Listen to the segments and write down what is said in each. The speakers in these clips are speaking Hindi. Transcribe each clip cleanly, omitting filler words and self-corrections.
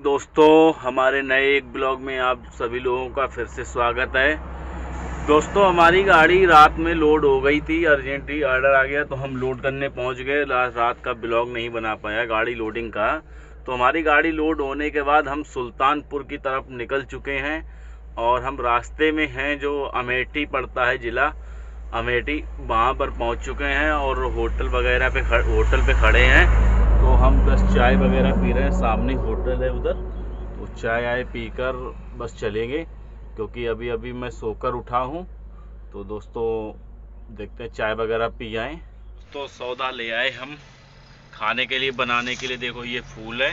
दोस्तों, हमारे नए एक ब्लॉग में आप सभी लोगों का फिर से स्वागत है। दोस्तों, हमारी गाड़ी रात में लोड हो गई थी, अर्जेंटली ऑर्डर आ गया तो हम लोड करने पहुंच गए। रात का ब्लॉग नहीं बना पाया गाड़ी लोडिंग का। तो हमारी गाड़ी लोड होने के बाद हम सुल्तानपुर की तरफ निकल चुके हैं और हम रास्ते में हैं, जो अमेठी पड़ता है ज़िला अमेठी, वहाँ पर पहुँच चुके हैं और होटल पे खड़े हैं। तो हम बस चाय वगैरह पी रहे हैं, सामने होटल है उधर, तो चाय आए पीकर बस चलेंगे, क्योंकि अभी अभी मैं सोकर उठा हूँ। तो दोस्तों देखते हैं, चाय वगैरह पी आए। तो सौदा ले आए हम खाने के लिए, बनाने के लिए। देखो ये फूल है,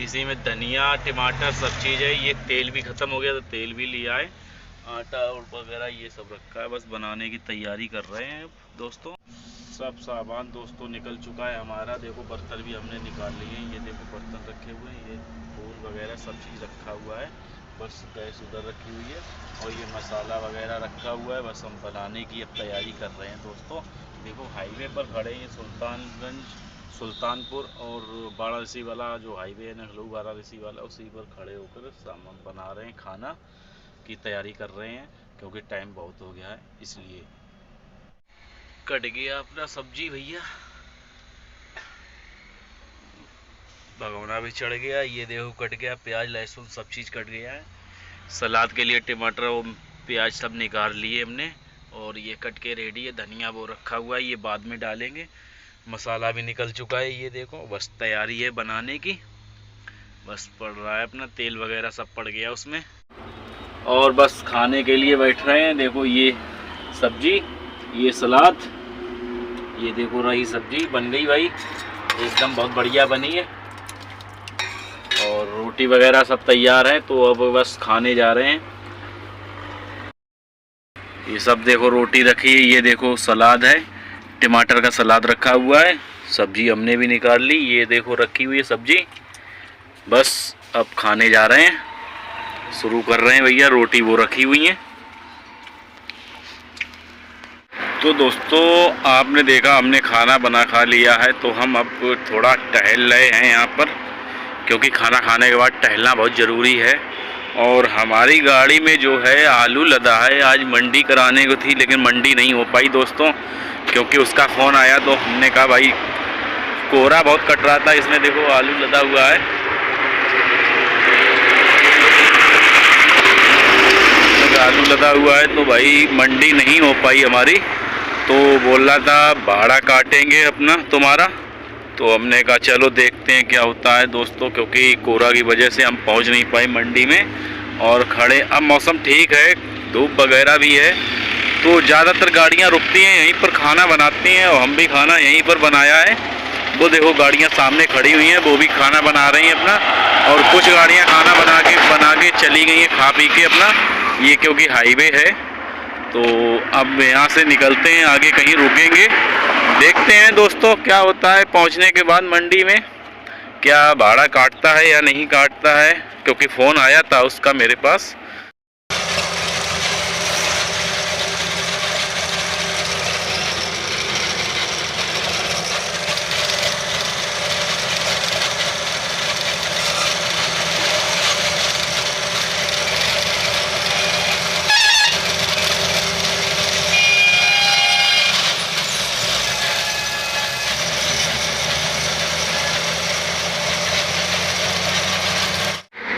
इसी में धनिया टमाटर सब चीज़ है। ये तेल भी ख़त्म हो गया तो तेल भी ले आए, आटा और वगैरह ये सब रखा है, बस बनाने की तैयारी कर रहे हैं दोस्तों। सब सामान दोस्तों निकल चुका है हमारा। देखो बर्तन भी हमने निकाल लिए, ये देखो बर्तन रखे हुए हैं, ये फूल वगैरह सब चीज़ रखा हुआ है। बस गैस उधर रखी हुई है और ये मसाला वगैरह रखा हुआ है। बस हम बनाने की अब तैयारी कर रहे हैं दोस्तों। देखो हाईवे पर खड़े हैं, सुल्तानपुर और वाराणसी वाला जो हाईवे है, लखनऊ वाराणसी वाला, उसी पर खड़े होकर सामान बना रहे हैं, खाना की तैयारी कर रहे हैं, क्योंकि टाइम बहुत हो गया है इसलिए। कट गया अपना सब्जी भैया, भगोना भी चढ़ गया। ये देखो कट गया, प्याज लहसुन सब चीज़ कट गया है। सलाद के लिए टमाटर और प्याज सब निकाल लिए हमने, और ये कट के रेडी है। धनिया वो रखा हुआ है, ये बाद में डालेंगे। मसाला भी निकल चुका है, ये देखो। बस तैयारी है बनाने की, बस पड़ रहा है अपना तेल वगैरह सब पड़ गया उसमें, और बस खाने के लिए बैठ रहे हैं। देखो ये सब्जी, ये सलाद, ये देखो रही सब्जी बन गई भाई, एकदम बहुत बढ़िया बनी है। और रोटी वगैरह सब तैयार है, तो अब बस खाने जा रहे हैं। ये सब देखो रोटी रखी है, ये देखो सलाद है, टमाटर का सलाद रखा हुआ है। सब्जी हमने भी निकाल ली, ये देखो रखी हुई है सब्जी। बस अब खाने जा रहे हैं, शुरू कर रहे हैं भैया। रोटी वो रखी हुई है। तो दोस्तों आपने देखा, हमने खाना बना खा लिया है, तो हम अब थोड़ा टहल रहे हैं यहाँ पर, क्योंकि खाना खाने के बाद टहलना बहुत ज़रूरी है। और हमारी गाड़ी में जो है आलू लदा है, आज मंडी कराने को थी लेकिन मंडी नहीं हो पाई दोस्तों, क्योंकि उसका फ़ोन आया। तो हमने कहा भाई कोहरा बहुत कट रहा था, इसमें देखो आलू लदा हुआ है, आलू लदा हुआ है, तो भाई मंडी नहीं हो पाई हमारी। तो बोल रहा था भाड़ा काटेंगे अपना तुम्हारा। तो हमने कहा चलो देखते हैं क्या होता है दोस्तों, क्योंकि कोहरा की वजह से हम पहुंच नहीं पाए मंडी में। और खड़े, अब मौसम ठीक है, धूप वगैरह भी है, तो ज़्यादातर गाड़ियां रुकती हैं यहीं पर, खाना बनाती हैं, और हम भी खाना यहीं पर बनाया है। वो देखो गाड़ियां सामने खड़ी हुई हैं, वो भी खाना बना रही हैं अपना, और कुछ गाड़ियां खाना बना के चली गई हैं खा पी के अपना। ये क्योंकि हाईवे है, तो अब यहाँ से निकलते हैं, आगे कहीं रुकेंगे। देखते हैं दोस्तों क्या होता है पहुँचने के बाद मंडी में, क्या भाड़ा काटता है या नहीं काटता है, क्योंकि फ़ोन आया था उसका मेरे पास।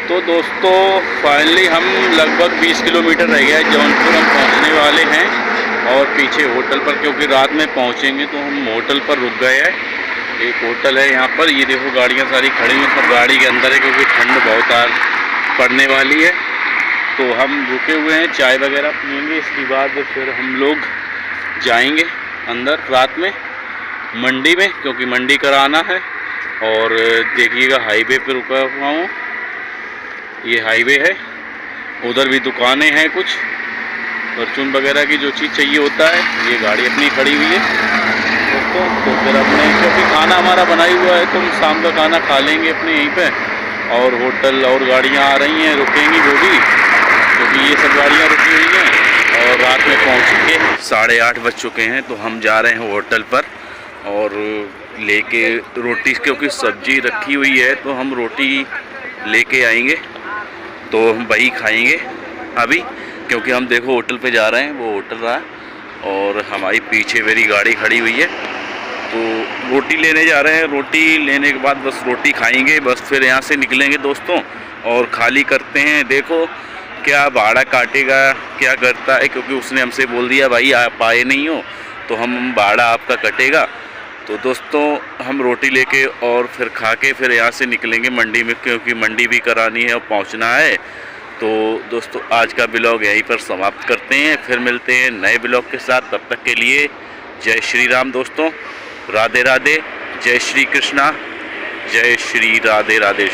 तो दोस्तों फाइनली हम लगभग 20 किलोमीटर रह गया है, जौनपुर हम पहुंचने वाले हैं। और पीछे होटल पर, क्योंकि रात में पहुंचेंगे तो हम होटल पर रुक गए हैं। एक होटल है यहाँ पर, ये देखो गाड़ियाँ सारी खड़ी हैं, सब गाड़ी के अंदर है, क्योंकि ठंड बहुत पड़ने वाली है। तो हम रुके हुए हैं, चाय वगैरह पियेंगे, इसके बाद फिर हम लोग जाएंगे अंदर रात में मंडी में, क्योंकि मंडी कराना है। और देखिएगा हाईवे पर रुका हुआ हूँ, ये हाईवे है, उधर भी दुकानें हैं कुछ परचून वगैरह की, जो चीज़ चाहिए होता है। ये गाड़ी अपनी खड़ी हुई है दोस्तों। तो फिर अपने, क्योंकि खाना हमारा बना ही हुआ है, तो हम शाम का खाना खा लेंगे अपने यहीं पे। और होटल और गाड़ियाँ आ रही हैं, रुकेंगी वो भी, क्योंकि ये सब गाड़ियाँ रुकी हुई हैं। और रात में पहुँचेंगे, 8:30 बज चुके हैं, तो हम जा रहे हैं होटल पर। और लेके रोटी, क्योंकि सब्जी रखी हुई है, तो हम रोटी लेके आएंगे तो हम वही खाएंगे अभी, क्योंकि हम देखो होटल पे जा रहे हैं, वो होटल रहा है और हमारी पीछे मेरी गाड़ी खड़ी हुई है। तो रोटी लेने जा रहे हैं, रोटी लेने के बाद बस रोटी खाएंगे, बस फिर यहाँ से निकलेंगे दोस्तों और खाली करते हैं। देखो क्या भाड़ा काटेगा, क्या करता है, क्योंकि उसने हमसे बोल दिया भाई आप आए नहीं हो तो हम भाड़ा आपका कटेगा। तो दोस्तों हम रोटी लेके और फिर खा के फिर यहाँ से निकलेंगे मंडी में, क्योंकि मंडी भी करानी है और पहुँचना है। तो दोस्तों आज का ब्लॉग यहीं पर समाप्त करते हैं, फिर मिलते हैं नए ब्लॉग के साथ। तब तक के लिए जय श्री राम दोस्तों, राधे राधे, जय श्री कृष्णा, जय श्री राधे राधे।